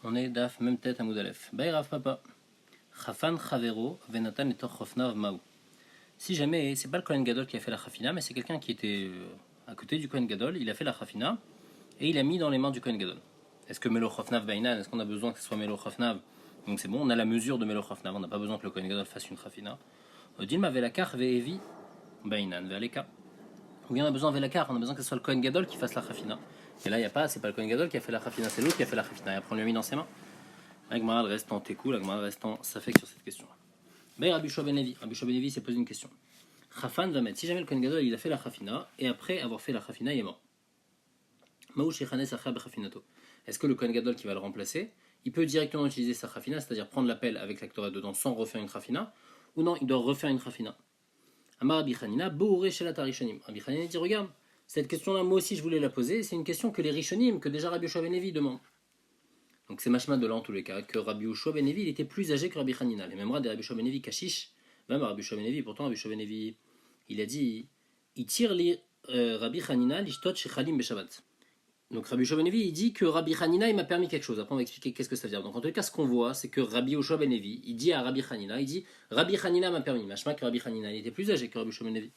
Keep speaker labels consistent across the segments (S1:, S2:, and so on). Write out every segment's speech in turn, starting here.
S1: On est daf, même tête à Moudalef. Baïrav papa. Chafan chavero venatan etor chofnav maou. Si jamais, c'est pas le Kohen Gadol qui a fait la chafina, mais c'est quelqu'un qui était à côté du Kohen Gadol, il a fait la chafina et il a mis dans les mains du Kohen Gadol. Est-ce que Melo Chofnav Bainan, est-ce qu'on a besoin que ce soit Melo Chofnav? Donc c'est bon, on a la mesure de Melo Chofnav, on n'a pas besoin que le Kohen Gadol fasse une chafina. Dilma velakar ve'evi Bainan ve'aleka. Ou bien on a besoin velakar, on a besoin que ce soit le Kohen Gadol qui fasse la chafina. Et là, il n'y a pas, c'est pas le Kohen Gadol qui a fait la chafina, c'est l'autre qui a fait la chafina. Et après, on lui a mis dans ses mains. La Gemara reste en tékou, la Gemara reste en safek sur cette question. Mais Rabbi Shua ben Levi s'est posé une question. Chafan va mettre, si jamais le Kohen Gadol il a fait la chafina, et après avoir fait la chafina, il est mort. Maou shechanes achar bechafinato. Est-ce que le Kohen Gadol qui va le remplacer, il peut directement utiliser sa chafina, c'est-à-dire prendre l'appel avec l'actorat dedans sans refaire une chafina, ou non, il doit refaire une chafina? Amar Rabbi Chanina, bourré chez la tarishonim. Rabbi Chanina dit, regarde, cette question-là, moi aussi je voulais la poser, c'est une question que les rishonim, que déjà Rabbi Shua ben Levi demande. Donc c'est machma de là en tous les cas, que Rabbi Yoshua ben Levi il était plus âgé que Rabbi Hanina. Les mêmes des Rabbi Yoshua ben Levi Kashish, même Rabbi Yoshua ben Levi, pourtant Rabbi Yoshua ben Levi, il a dit, il tire les Rabbi Hanina l'ishtot shechalim beshabbat. Donc Rabbi Yoshua ben Levi il dit que Rabbi Hanina il m'a permis quelque chose. Après on va expliquer qu'est-ce que ça veut dire. Donc en tous les cas ce qu'on voit c'est que Rabbi Yoshua ben Levi il dit à Rabbi Hanina, il dit Rabbi Hanina m'a permis. Machma que Rabbi Hanina il était plus âgé que Rabbi Yoshua ben Levi.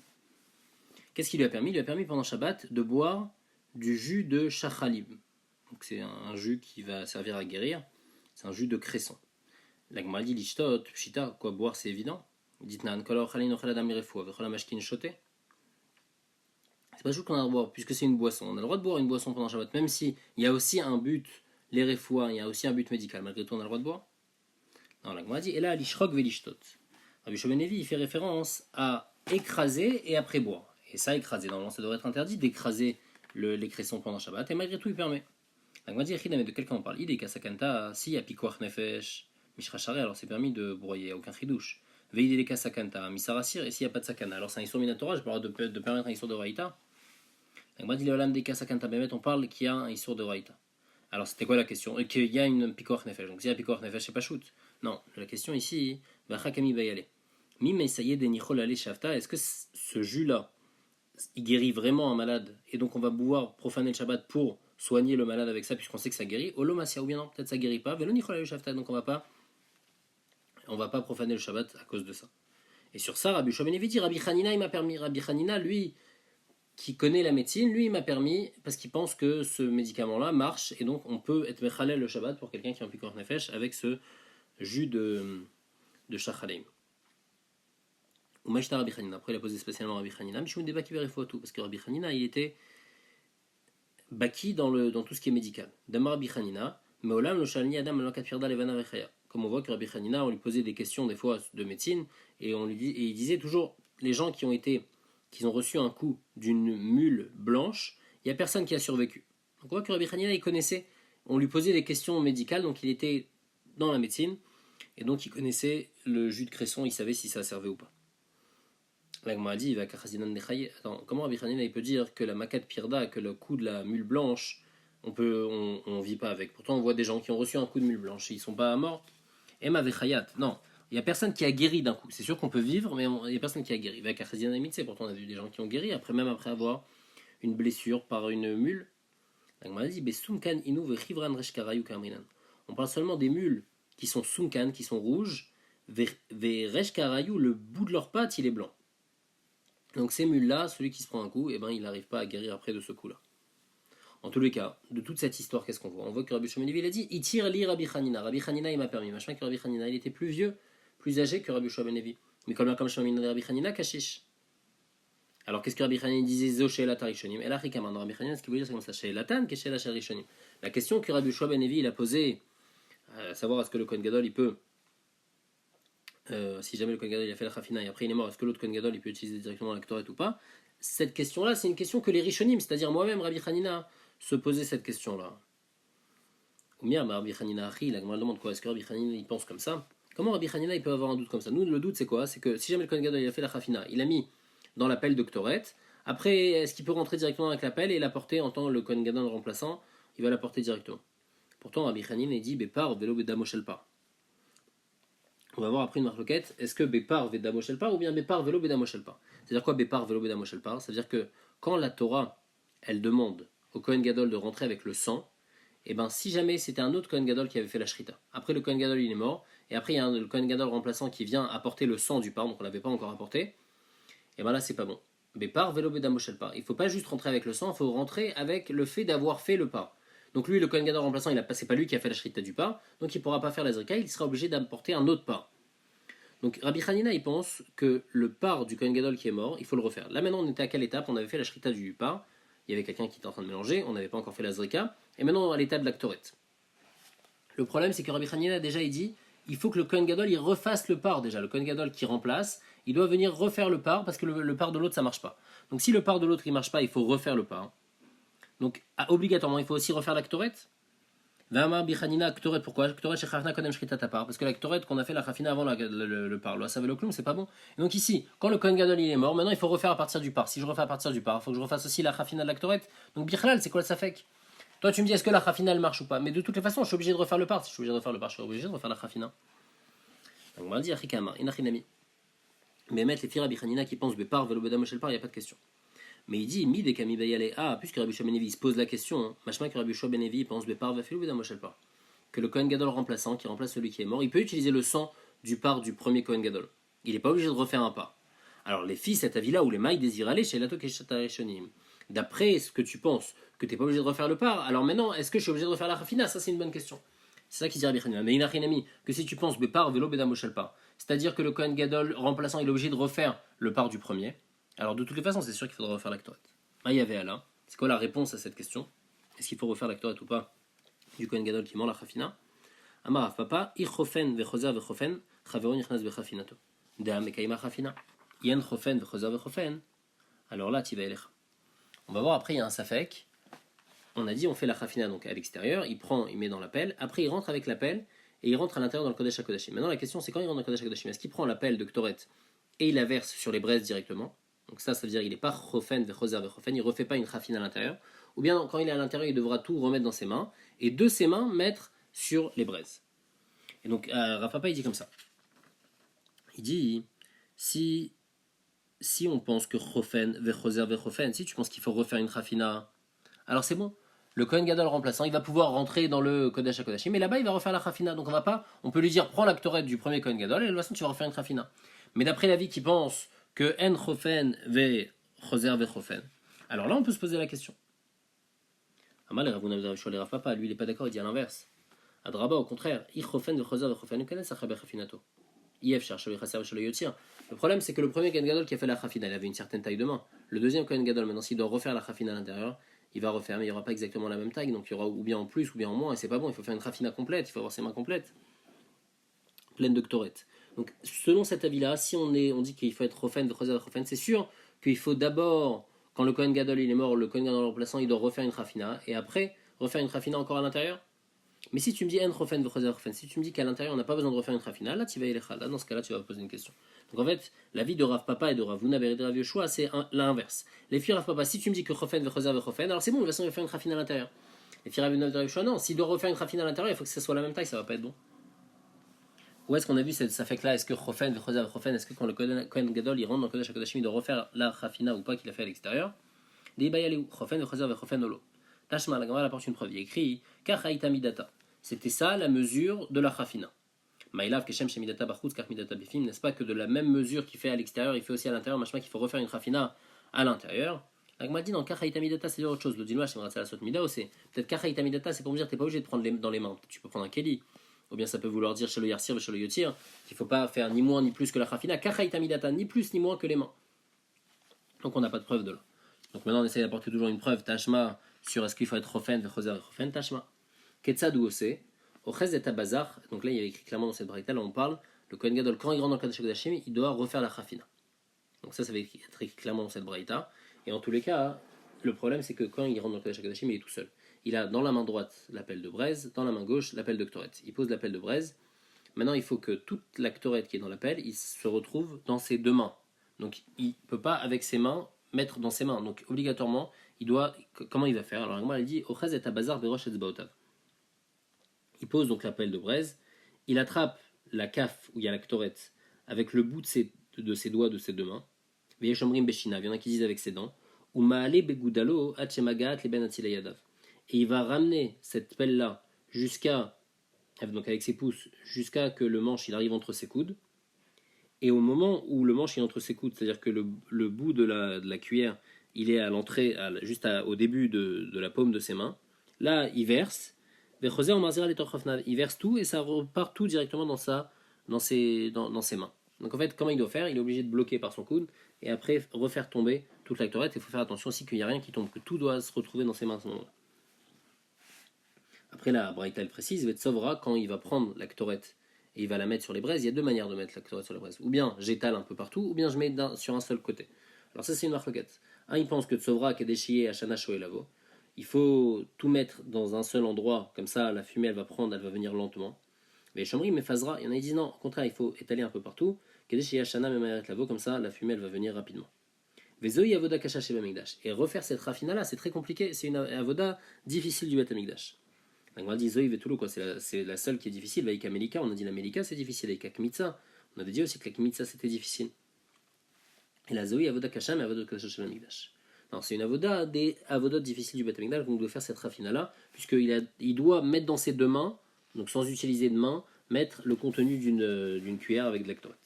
S1: Qu'est-ce qu'il lui a permis? Il lui a permis pendant Shabbat de boire du jus de shachalim. Donc c'est un jus qui va servir à guérir. C'est un jus de cresson. La Gemara dit l'ishtot, pshita, quoi boire c'est évident. Dites-nan, kol ha'ochalin ochel adam lirefoua, v'chol ha'mashkin shoté. C'est pas juste qu'on a le droit de boire, puisque c'est une boisson. On a le droit de boire une boisson pendant Shabbat, même si il y a aussi un but, les refoua, il y a aussi un but médical. Malgré tout, on a le droit de boire. Non, la Gemara dit, et là, l'ishrok ve'lishtot. Rabbi Shua ben Levi, il fait référence à écraser et après boire. Et ça, écraser, normalement, ça devrait être interdit d'écraser les cressons pendant Shabbat, et malgré tout, il permet. La Gemara dit, de quel cas on parle? Il est kasakanta, si, il y a pikoach nefesh. Mishra alors c'est permis de broyer, il n'y a aucun chidouche. Veidele sakanta, misarasir, et s'il n'y a pas de sakana, alors c'est un issur minatora, je parle de permettre un issur de raïta. Donc, moi, dit le olam de sakanta bemet, on parle qu'il y a un issur de raïta. Alors c'était quoi la question? Qu'il y a une pikoach nefesh. Donc s'il y a pikoach nefesh, c'est pas shoot. Non, la question ici, vachakami bayale. Mi mesaye de nichol ale shavta, est-ce que ce jus-là, il guérit vraiment un malade, et donc on va pouvoir profaner le Shabbat pour soigner le malade avec ça, puisqu'on sait que ça guérit? Olomasia, ou bien non, peut-être ça guérit pas. Velo nichol ale shavta, donc on va pas profaner le Shabbat à cause de ça. Et sur ça, Rabbi Shua ben Levi dit, Rabbi Hanina il m'a permis. Rabbi Hanina, lui, qui connaît la médecine, lui il m'a permis parce qu'il pense que ce médicament-là marche et donc on peut être mechalel le Shabbat pour quelqu'un qui a un picor nefesh avec ce jus de shachaleim. Ou Mashta Rabbi Hanina. Après il a posé spécialement Rabbi Hanina, mais je me débat qui vérifie tout parce que Rabbi Hanina il était baki dans tout ce qui est médical. Damar Rabbi Hanina, Meolam lo shalni adam lo katfirda levana vechaya. Comme on voit que Rabbi Hanina, on lui posait des questions des fois de médecine et il disait toujours les gens qui ont reçu un coup d'une mule blanche, il n'y a personne qui a survécu. Donc on voit que Rabbi Hanina il connaissait, on lui posait des questions médicales, donc il était dans la médecine et donc il connaissait le jus de cresson, il savait si ça servait ou pas. Là, on m'a dit, attends, comment Rabbi Hanina il peut dire que la makat pirda, que le coup de la mule blanche, on vit pas avec. Pourtant on voit des gens qui ont reçu un coup de mule blanche, ils sont pas morts. Emma vechayat, non, il n'y a personne qui a guéri d'un coup. C'est sûr qu'on peut vivre, mais il n'y a personne qui a guéri. Avec Achazina Mitse, pourtant on a vu des gens qui ont guéri, même après avoir une blessure par une mule. On m'a dit, on parle seulement des mules qui sont sunkan, qui sont rouges, le bout de leur patte, il est blanc. Donc ces mules-là, celui qui se prend un coup, il n'arrive pas à guérir après de ce coup-là. En tous les cas, de toute cette histoire, qu'est-ce qu'on voit? On voit que Rabbi Shua ben Levi il a dit, il tire li Rabbi Hanina. Rabbi Hanina il m'a permis. Machin que Rabbi Hanina il était plus vieux, plus âgé que Rabbi Shua ben Levi. Mais comme Shlomin Rabbi Hanina kashish. Alors qu'est-ce que Rabbi Hanina disait? Zo she'elat harishonim. Et là Rikaman Rabbi Hanina, ce qu'il veut dire c'est comme ça. She'elatan que she'elat harishonim. La question que Rabbi Shua ben Levi il a posée, à savoir est-ce que le Kohen Gadol il peut, si jamais le Kohen Gadol il a fait la chafina et après il est mort, est-ce que l'autre Kohen Gadol il peut utiliser directement la ktoret ou pas? Cette question-là, c'est une question que les rishonim, c'est-à-dire moi-même Rabbi Hanina, se poser cette question-là. Ou bien, Rabbi Hanina Achi, la Gemara demande quoi? Est-ce que Rabbi Hanina il pense comme ça? Comment Rabbi Hanina il peut avoir un doute comme ça? Nous, le doute c'est quoi? C'est que si jamais le Kohen Gadol il a fait la chafina, il a mis dans l'appel de Ktoret, après est-ce qu'il peut rentrer directement avec l'appel et l'apporter en tant que le Kohen Gadol remplaçant? Il va l'apporter directement. Pourtant, Rabbi Hanina il dit Bepar velo bedamosel par. On va voir après une marloquette, est-ce que Bepar vedamosel par ou bien Bepar velo bedamosel par? C'est-à-dire quoi Bepar velo bedamosel par? C'est-à-dire que quand la Torah elle demande au Kohen Gadol de rentrer avec le sang, Et ben si jamais c'était un autre Kohen Gadol qui avait fait la shrita, après le Kohen Gadol il est mort, et après il y a le Kohen Gadol remplaçant qui vient apporter le sang du parc, donc on l'avait pas encore apporté, et ben là c'est pas bon. Bepar velo bedam shel par. Il faut pas juste rentrer avec le sang, il faut rentrer avec le fait d'avoir fait le par. Donc lui, le Kohen Gadol remplaçant, c'est pas lui qui a fait la shrita du par, donc il pourra pas faire la zrika, il sera obligé d'apporter un autre par. Donc Rabbi Hanina, il pense que le par du Kohen Gadol qui est mort, il faut le refaire. Là maintenant, on était à quelle étape? On avait fait la shrita du par, il y avait quelqu'un qui était en train de mélanger, on n'avait pas encore fait la zrika, et maintenant à l'état de la Ktoret. Le problème, c'est que Rabbi Hanina, déjà, il dit, il faut que le Kohen Gadol, il refasse le par déjà. Le Kohen Gadol qui remplace, il doit venir refaire le par, parce que le par de l'autre, ça marche pas. Donc si le par de l'autre, il marche pas, il faut refaire le par. Donc obligatoirement, il faut aussi refaire la Ktoret. Vama bichanina Ktoret, pourquoi? Ktoret chez Chafna Kodem Shkita Tapar. Parce que la Ktoret qu'on a fait la Chafina avant le par, le Saveloklum, c'est pas bon. Et donc ici, quand le Kohen Gadol il est mort, maintenant il faut refaire à partir du par. Si je refais à partir du par, il faut que je refasse aussi la Chafina de la Ktoret. Donc Bichlal, c'est quoi le Safek? Toi tu me dis est-ce que la Chafina elle marche ou pas? Mais de toutes les façons, je suis obligé de refaire le par. Si je suis obligé de refaire le par, je suis obligé de refaire la Chafina. Donc on va dire Achikama, Inachinami. Mais mettre les Fira bichanina qui pensent Bepar, Velobeda Moshel par, il n'y a pas de question. Mais il dit, mi de Kami Bayale, puisque Rabbi Shua Benevi se pose la question, machma que Rabbi Shua Benevi pense Bepar, Velobeda Moshel par. Que le Kohen Gadol remplaçant, qui remplace celui qui est mort, il peut utiliser le sang du par du premier Kohen Gadol. Il n'est pas obligé de refaire un par. Alors les filles, cet avis-là, où les mailles désirent aller chez Lato Keshataréshonim, d'après ce que tu penses, que tu n'es pas obligé de refaire le par, alors maintenant, est-ce que je suis obligé de refaire la Rafina? Ça, c'est une bonne question. C'est ça qui dit Rabbi Hanina. Mais Inachinami, que si tu penses Bepar, Velobeda Moshel par, c'est-à-dire que le Kohen Gadol remplaçant, il est obligé de refaire le par du premier, alors de toutes les façons, c'est sûr qu'il faudra refaire l'actoret. Maïavé Alain, c'est quoi la réponse à cette question? Est-ce qu'il faut refaire l'actoret ou pas du Kohen Gadol qui ment la Chafina? Amarav papa, ichofen vechoser vechofen, chaveron yichnas bechafinato. Dea mekaima chafina. Yen chofen vechoser vechofen. Alors là, tu vas aller. On va voir après, il y a un safek. On a dit, on fait la chafina donc à l'extérieur, il prend, il met dans la pelle, après il rentre avec la pelle et il rentre à l'intérieur dans le Kodesh HaKodashim. Maintenant la question c'est quand il rentre dans le Kodesh HaKodashim, est-ce qu'il prend la pelle de Ktoret et il la verse sur les braises directement? Donc ça veut dire il n'est pas chofen vechoser vechofen, il ne refait pas une chafina à l'intérieur. Ou bien quand il est à l'intérieur, il devra tout remettre dans ses mains et de ses mains mettre sur les braises. Et donc Rav Papa il dit comme ça. Il dit si on pense que chofen vechoser vechofen, si tu penses qu'il faut refaire une chafina, alors c'est bon. Le Kohen Gadol remplaçant, il va pouvoir rentrer dans le Kodesh HaKodashim, mais là-bas il va refaire la chafina. Donc on peut lui dire prends la Ktoret du premier Kohen Gadol et de toute façon tu vas refaire une chafina. Mais d'après l'avis qui pense que en chofen ve choser ve chofen, alors là on peut se poser la question. Amal Rav Papa, lui il est pas d'accord, il dit à l'inverse. Adraba au contraire, i chofen ve choser ve chofen ukanes achaber chafinato. Yef cherche le chasser le yotir. Le problème c'est que le premier Kohen Gadol qui a fait la chafina, il avait une certaine taille de main. Le deuxième Kohen Gadol maintenant s'il doit refaire la chafina à l'intérieur, il va refaire, mais il n'y aura pas exactement la même taille, donc il y aura ou bien en plus ou bien en moins, et c'est pas bon, il faut faire une rafina complète, il faut avoir ses mains complètes, pleines de ktoret. Donc selon cet avis-là, si on dit qu'il faut être rofen, de choser, rofen, c'est sûr qu'il faut d'abord, quand le Kohen Gadol il est mort, le Kohen Gadol remplaçant, il doit refaire une rafina, et après refaire une rafina encore à l'intérieur. Mais si tu me dis en rofen, rofen, si tu me dis qu'à l'intérieur on n'a pas besoin de refaire une rafina, là tu vas y aller, là dans ce cas-là tu vas poser une question. Donc en fait, l'avis de Rav Papa et de Rav Huna et de Rav Yoshua, c'est l'inverse. Les filles Rav Papa, si tu me dis que chofen, vechoser, vechofen, alors c'est bon, de toute façon il va faire une rafina à l'intérieur. Les filles Rav Huna et Rav Yoshua, non, s'il doit refaire une rafina à l'intérieur, il faut que ça soit la même taille, ça va pas être bon. Où est-ce qu'on a vu ça fait que là, est-ce que chofen, vechoser, vechofen, est-ce que quand le Kohen Gadol il rentre dans le Kodesh HaKodashim, il doit refaire la rafina ou pas qu'il a fait à l'extérieur? Des bayaleu, chofen, vechoser, vechofen olo. Tashma, la Gemara apporte une preuve, il écrit Kachaita midata. C'était ça la mesure de la chafina. Maïlav keshem shemidata bachutz kach midata bifim, n'est-ce pas que de la même mesure qu'il fait à l'extérieur, il fait aussi à l'intérieur, machin qu'il faut refaire une chafina à l'intérieur. La Gemara dit dans kachaita midata c'est autre chose. Le dinois c'est la sot mida aussi. Peut-être kachaita midata c'est pour me dire t'es pas obligé de prendre dans les mains. Tu peux prendre un keli. Ou bien ça peut vouloir dire chez le yarsir et chez le yotir qu'il faut pas faire ni moins ni plus que la chafina. Kachaita midata ni plus ni moins que les mains. Donc on n'a pas de preuve de là. Donc maintenant on essaie d'apporter toujours une preuve tashma sur est-ce qu'il faut être rofen, vechoser, rofen, tashma. Ketsad ou ose, Ochez et Abazar, donc là il y a écrit clairement dans cette braïta, là on parle, le Kohen Gadol, quand il rentre dans le Kodesh HaKodashim, il doit refaire la chafina. Donc ça va être écrit clairement dans cette braïta. Et en tous les cas, le problème c'est que quand il rentre dans le Kodesh HaKodashim, il est tout seul. Il a dans la main droite la pelle de braise, dans la main gauche la pelle de Ktoret. Il pose la pelle de braise. Maintenant il faut que toute la Ktoret qui est dans la pelle, il se retrouve dans ses deux mains. Donc il ne peut pas avec ses mains mettre dans ses mains. Donc obligatoirement, il doit. Comment il va faire? Alors moi elle dit Ochez et Abazar berosh etzbaotav. Il pose donc la pelle de braise, il attrape la caf où il y a la Ktoret avec le bout de ses doigts de ses deux mains. Il y en a qui disent avec ses dents. Et et il va ramener cette pelle-là jusqu'à, donc avec ses pouces, jusqu'à que le manche il arrive entre ses coudes. Et au moment où le manche est entre ses coudes, c'est-à-dire que le bout de la cuillère, il est à l'entrée, au début de la paume de ses mains, là, il verse. Il verse tout et ça repart tout directement dans ses mains. Donc en fait, comment il doit faire? Il est obligé de bloquer par son coude et après refaire tomber toute la ctorette. Il faut faire attention aussi qu'il n'y a rien qui tombe, que tout doit se retrouver dans ses mains à ce moment-là. Après la braïta elle précise, Vetsovra, quand il va prendre la ctorette et il va la mettre sur les braises, il y a deux manières de mettre la ctorette sur les braises. Ou bien j'étale un peu partout, ou bien je mets sur un seul côté. Alors ça c'est une marloquette. Un il pense que Tsovra qui est déchiré à Shana Shoelavo, il faut tout mettre dans un seul endroit, comme ça la fumée elle va prendre, elle va venir lentement. Mais Chomri, mais Fazra, il y en a qui disent non, au contraire il faut étaler un peu partout, qui est déchiré à Shana même Lavo, comme ça la fumée elle va venir rapidement. Vezoi avoda kasha sheba migdash. Et refaire cette rafina là, c'est très compliqué, c'est une avoda difficile du Bet Amigdash. Donc on a dit Zoï Vetulu, quoi, c'est la seule qui est difficile. Vaïka Melika, on a dit la Melika c'est difficile. Vaïka Kmitsa, on avait dit aussi que la Kmitsa c'était difficile. Et la Zoï Avoda Kacham et Avoda Kasha Shel Amigdash. Non, c'est une avoda des avodas difficiles du Beth Amigdash, donc on doit faire cette rafina là, puisqu'il doit mettre dans ses deux mains, donc sans utiliser de main, mettre le contenu d'une cuillère avec de la ctorette.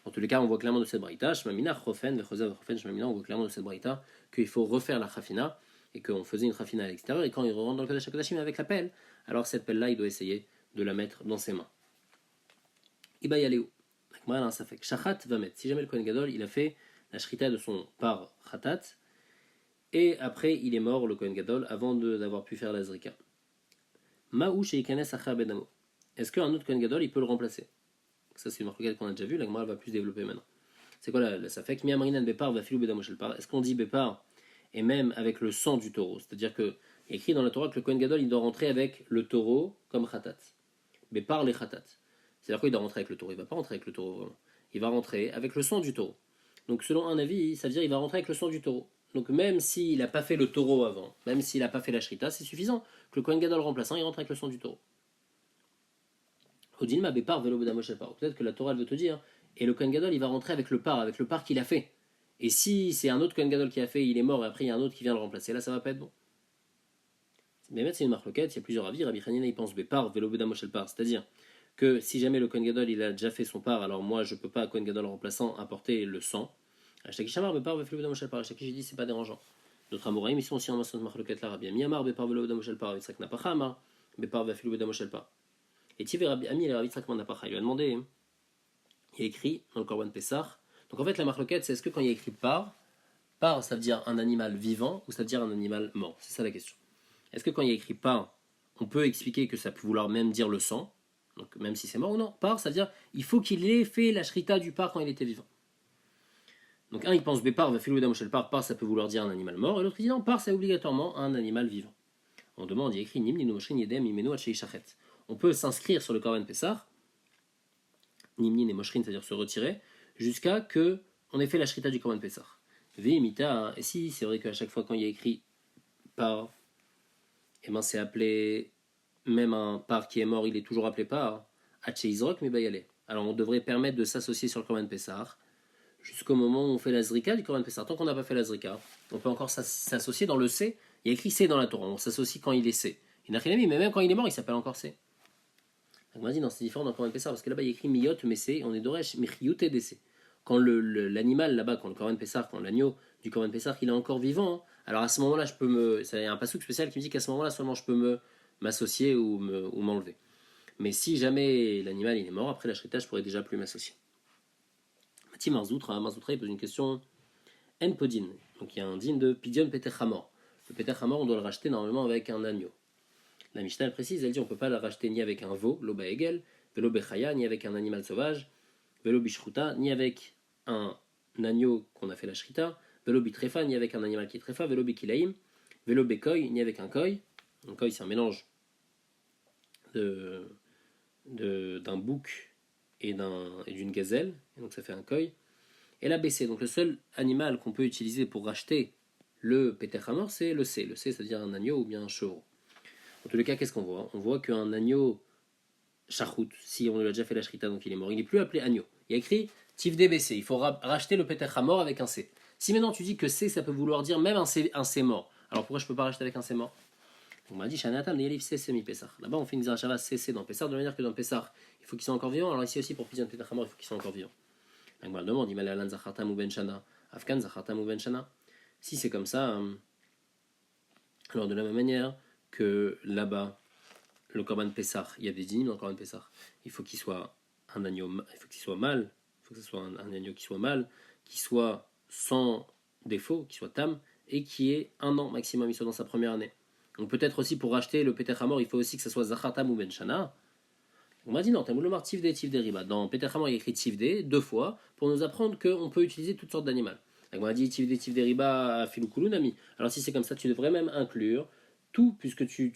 S1: En tous les cas, on voit clairement de cette braïta, Shmamina, Chofen, Vechosav, Chofen, Shmamina, on voit clairement de cette braïta qu'il faut refaire la rafina et qu'on faisait une rafina à l'extérieur, et quand il rentre dans le Kodesh HaKodashim avec la pelle, alors cette pelle-là, il doit essayer de la mettre dans ses mains. Iba Yaléou. Ça fait que Shachat va mettre. Si jamais le Kohen Gadol, il a fait la shrita de son par Khatat, et après il est mort, le Kohen Gadol, avant d'avoir pu faire la Zrika. Ma'ou Sheikanes Acha Bedamo. Est-ce qu'un autre Kohen Gadol, il peut le remplacer? Ça, c'est une marque qu'on a déjà vu, la Gemara va plus développer maintenant. C'est quoi la Safek? Mia Marinan Bepar va filou Bedamo Shelpar. Est-ce qu'on dit Bepar et même avec le sang du taureau? C'est-à-dire que il est écrit dans la Torah que le Kohen Gadol il doit rentrer avec le taureau comme khatat. Mais par les khatat. C'est-à-dire qu'il doit rentrer avec le taureau. Il ne va pas rentrer avec le taureau vraiment. Il va rentrer avec le sang du taureau. Donc selon un avis, ça veut dire qu'il va rentrer avec le sang du taureau. Donc même s'il n'a pas fait le taureau avant, même s'il n'a pas fait la shrita, c'est suffisant que le Kohen Gadol remplaçant, il rentre avec le sang du taureau. Odilma Bepar velo Bedamoshe par. Peut-être que la Torah elle veut te dire, et le Kohen Gadol il va rentrer avec le par qu'il a fait. Et si c'est un autre Kohen Gadol qui a fait, il est mort et après il y a un autre qui vient le remplacer, là ça va pas être bon. Mais c'est une marloquette, il y a plusieurs avis. Rabbi Hanina il pense Bepar, Velo Bedamoshel par, c'est-à-dire que si jamais le Kohen Gadol il a déjà fait son par, alors moi je peux pas, Kohen Gadol remplaçant, apporter le sang. Achaki Shamar Bepar, Velo Bedamoshel par, Achaki j'ai dit c'est pas dérangeant. D'autres Amoraïm ils sont aussi en mention de marloquette là, Rabbi Miyamar Bepar, Velo Bedamoshel par, Yitzhak Napachama, Bepar, Velo Bedamoshel par. Et Tivé Rabbi Ami et Rabbi Yitzhak Napacha, il lui a demandé, il a écrit dans le Korban Pessah. Donc en fait la marloquette c'est est-ce que quand il y a écrit par ça veut dire un animal vivant ou ça veut dire un animal mort? C'est ça la question. Est-ce que quand il y a écrit par, on peut expliquer que ça peut vouloir même dire le sang, donc même si c'est mort ou non? Par, ça veut dire il faut qu'il ait fait la shrita du par quand il était vivant. Donc un il pense Bepar, par ça peut vouloir dire un animal mort, et l'autre il dit non, par c'est obligatoirement un animal vivant. On demande, il y a écrit Nimni no Moshrin Yedem Imenu Achei Shachet. On peut s'inscrire sur le Korban Pessah, Nimni ne Moshrin, c'est-à-dire se retirer, jusqu'à que on ait fait la shrita du Korban Pessah. Veimita, et si c'est vrai qu'à chaque fois quand il y a écrit par, et ben c'est appelé, même un par qui est mort, il est toujours appelé par, Haché Izrok, mais Bayale. Alors on devrait permettre de s'associer sur le Korban Pessah jusqu'au moment où on fait la Zrika du Korban Pessah. Tant qu'on n'a pas fait la Zrika, on peut encore s'associer dans le C. Il y a écrit C dans la Torah, on s'associe quand il est C. Il n'a rien mis, mais même quand il est mort, il s'appelle encore C. Donc on m'a dit non, c'est différent dans le Korban Pessah, parce que là-bas il y a écrit Miyot, mais C, on est d'Oresh, Michiyut et DC. Quand l'animal là-bas, quand le Korban Pessah, quand l'agneau du Korban Pessah, il est encore vivant, hein, alors à ce moment-là, il y a un passouk spécial qui me dit qu'à ce moment-là seulement je peux m'associer ou m'enlever. Mais si jamais l'animal il est mort, après la shrita, je pourrais déjà plus m'associer. Mati Marzoutra, il pose une question. En podin, donc il y a un din de Pidion Peter Hamor. Le Peter Hamor, on doit le racheter normalement avec un agneau. La Mishnah elle précise, elle dit on ne peut pas le racheter ni avec un veau, l'oba egel, velo bechaya, ni avec un animal sauvage, velo bishruta, ni avec un agneau qu'on a fait la shrita, velo bitrefa, ni avec un animal qui est trefa, velo bikilaim, velo bekoy, ni avec un koy. Un koy c'est un mélange d'un bouc et d'une gazelle, et donc ça fait un koy. Et la BC, donc le seul animal qu'on peut utiliser pour racheter le Peter Hamor, c'est le C. Le C, c'est-à-dire un agneau ou bien un chevreau. En tous les cas, qu'est-ce qu'on voit? On voit qu'un agneau chachout, si on lui a déjà fait la shrita, donc il est mort, il n'est plus appelé agneau. Il y a écrit Tifde BC, il faut racheter le Peter Hamor avec un C. Si maintenant tu dis que C, ça peut vouloir dire même un C mort, alors pourquoi je ne peux pas racheter avec un C mort? On m'a dit Shanatam Nélif Cessé mi Pessah. Là-bas, on fait une Zerachava cessé dans Pessah, de manière que dans Pessah, il faut qu'ils soient encore vivants. Alors ici aussi, pour fusionner Petach Hamor, il faut qu'ils soient encore vivants. La Gemara demande Imalalan Zachartam ou Ben Shana, Afkan Zachartam ou Ben Shana. Si c'est comme ça, alors de la même manière que là-bas, le Korban Pessah, il y a des dynimes dans le Korban Pessah. Il faut qu'il soit un agneau, il faut qu'il soit mâle, il faut que ce soit un agneau qui soit mâle, qui soit sans défaut, qui soit tam, et qui ait 1 an maximum, il soit dans sa première année. Donc peut-être aussi pour racheter le Petach Hamor, il faut aussi que ce soit Zachar Tam ou Ben Shana. On m'a dit non, Tamoul Omar Tivde Tivde Riba. Dans Petach Hamor, il y a écrit Tivde 2 fois pour nous apprendre qu'on peut utiliser toutes sortes d'animaux. On m'a dit Tivde Tivde Riba Filoukulunami. Alors si c'est comme ça, tu devrais même inclure tout, puisque tu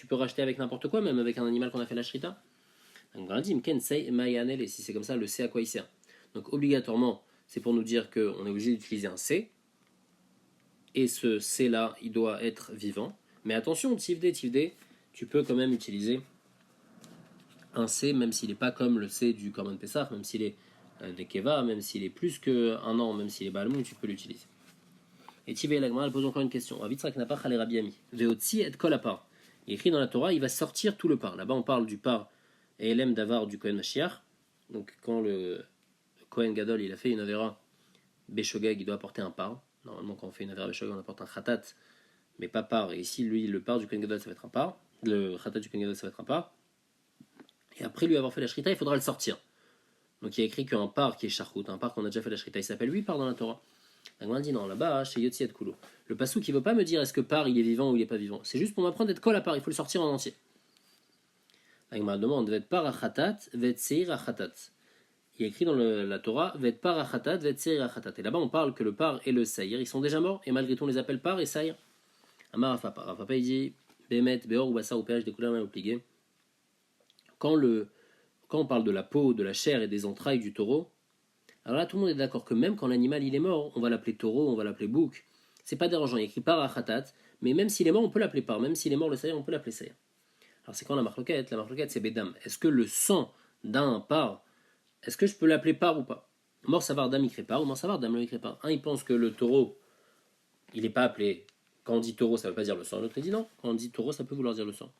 S1: peux racheter avec n'importe quoi, même avec un animal qu'on a fait la shrita. On m'a dit Mken Sei Mayanel, et si c'est comme ça, le C à quoi il sert. Donc obligatoirement, c'est pour nous dire qu'on est obligé d'utiliser un C, et ce C là, il doit être vivant. Mais attention, Tivde, tu peux quand même utiliser un C, même s'il n'est pas comme le C du Korban Pessah, même s'il est des Keva, même s'il est plus qu'un an, même s'il est Balmoun, tu peux l'utiliser. Et Tivde Lagmar, elle pose encore une question. Avitrak n'a pas Khalé Rabbi Ami. Veotsi et Kol Apar. Il est écrit dans la Torah, il va sortir tout le par. Là-bas, on parle du par et Elem Davar du Kohen Mashiach. Donc, quand le Kohen Gadol, il a fait une Avera Beshogeg, il doit apporter un par. Normalement, quand on fait une Avera Beshogeg, on apporte un Khatat, mais pas par. Et ici, lui, le par du Kohen Gadol, ça va être un par. Le Khatat du Kohen Gadol, ça va être un par. Et après lui avoir fait la shrita, il faudra le sortir. Donc il y a écrit qu'un par qui est charchout, un par qu'on a déjà fait la shrita, il s'appelle lui par dans la Torah. La Gemara dit non, là-bas, chez Yotzi et Kulo. Le passou qui ne veut pas me dire est-ce que par il est vivant ou il n'est pas vivant. C'est juste pour m'apprendre d'être kol à part, il faut le sortir en entier. La Gemara demande vet par achatat, vet seir achatat. Il y a écrit dans la Torah vet par achatat, vet seir achatat. Et là-bas on parle que le par et le seir, ils sont déjà morts, et malgré tout on les appelle par et seir. Amar Rafapa. Rafapa il dit bemet, beor ou bassa ou ph des couleurs obligées. Quand on parle de la peau, de la chair et des entrailles du taureau, alors là tout le monde est d'accord que même quand l'animal il est mort, on va l'appeler taureau, on va l'appeler bouc. C'est pas dérangeant, il est écrit par achatat, mais même s'il est mort, on peut l'appeler par. Même s'il est mort le saïr, on peut l'appeler saïr. Alors c'est quand la marloquette? La marloquette c'est bédam. Est-ce que le sang d'un par, est-ce que je peux l'appeler par ou pas? Mort savar dam il par ou mort savar dam le il par. Un il pense que le taureau, il n'est pas appelé. Quand on dit taureau, ça veut pas dire le sang. L'autre il dit non. Quand on dit taureau, ça peut vouloir dire le sang.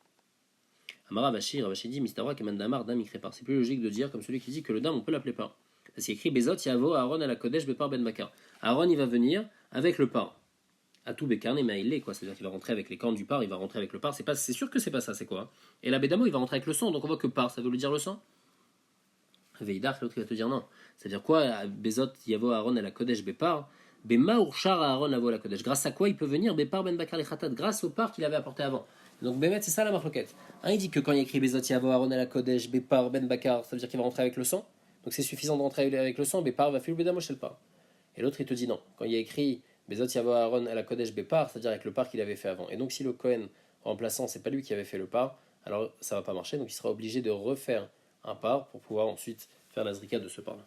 S1: Amara Vashi dit Mistara Kemandamar Dam Ikrepar. C'est plus logique de dire comme celui qui dit que le dam on peut l'appeler par. Parce qu'il écrit Bezot Yavo Aaron à la Kodesh Bepar Ben Bakar. Aaron il va venir avec le par. À tout Bekarne et Maïlé quoi. C'est-à-dire qu'il va rentrer avec les cornes du par, il va rentrer avec le par. C'est sûr que c'est pas ça, c'est quoi? Et la Bédamo il va rentrer avec le sang, donc on voit que par, ça veut lui dire le sang. Veidar, l'autre il va te dire non. C'est-à-dire quoi? Bezot Yavo Aaron à la Kodesh Bepar. Bema Urshar Aaron Avo à la Kodesh. Grâce à quoi il peut venir Bepar Ben Bakar les Khatat? Grâce au par qu'il avait apporté avant. Donc Bémet, c'est ça la marloquette. Un il dit que quand il écrit Bezot Yavo Aaron à la Kodesh Bepar Ben Bakar, ça veut dire qu'il va rentrer avec le sang. Donc c'est suffisant de rentrer avec le sang, Bepar va faire le Bédamo chez le par. Et l'autre il te dit non. Quand il y a écrit Bezot Yavo Aaron à la Kodesh Bepar, c'est-à-dire avec le par qu'il avait fait avant. Et donc si le Kohen remplaçant, c'est pas lui qui avait fait le par, alors ça va pas marcher, donc il sera obligé de refaire un par pour pouvoir ensuite faire la zrika de ce par-là.